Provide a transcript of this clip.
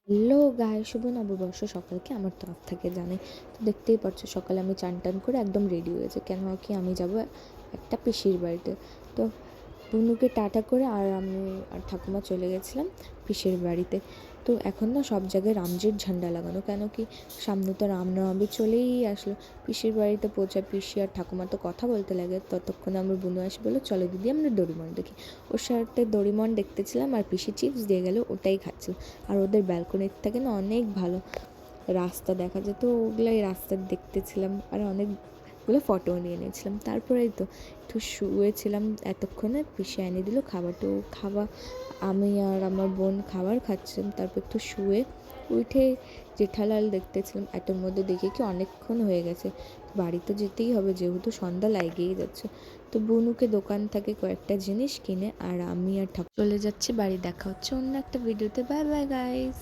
Hello guys, শুভ নববর্ষ সকালকে আমার তরফ থেকে জানাই। তো দেখতেই পাচ্ছ সকালে আমি চান টান করে একদম রেডি হয়েছে, কেন কি আমি যাব একটা পিসির বাড়িতে। তো বুনুকে টাটা করে আর আমি আর ঠাকুমা চলে গেছিলাম পিসির বাড়িতে। তো এখন না সব জায়গায় রামজির ঝান্ডা লাগানো, কেন কি সামনে তো রামনবমী চলেই আসলো। পিসির বাড়িতে পৌঁছায় পিসি আর ঠাকুমা তো কথা বলতে লাগে, ততক্ষণে আমার বুনু আসে বলে চলো দিদি আমরা ডোরিমন দেখি। ওর সাথে ডোরিমন দেখতেছিলাম আর পিসি চিপস দিয়ে গেল, ওটাই খাচ্ছিলাম। আর ওদের ব্যালকনির থেকে না অনেক ভালো রাস্তা দেখা যেত, ওগুলাই রাস্তা দেখতেছিলাম আর অনেকগুলো ফটোও নিয়ে নিয়েছিলাম। তারপরেই তো একটু শুয়েছিলাম, এতক্ষণে পিসে এনে দিল খাবার। তো খাওয়া আমি আর আমার বোন খাবার খাচ্ছিলাম, তারপর একটু শুয়ে উঠে জেঠালাল দেখতেছিলাম। এতর মধ্যে দেখে কি অনেকক্ষণ হয়ে গেছে, বাড়িতে যেতেই হবে যেহেতু সন্ধ্যা লাগেই যাচ্ছে। তো বুনুকে দোকান থেকে কয়েকটা জিনিস কিনে আর আমি আর ঠাকুর চলে যাচ্ছি বাড়ি। দেখা হচ্ছে অন্য একটা ভিডিওতে। Bye bye guys.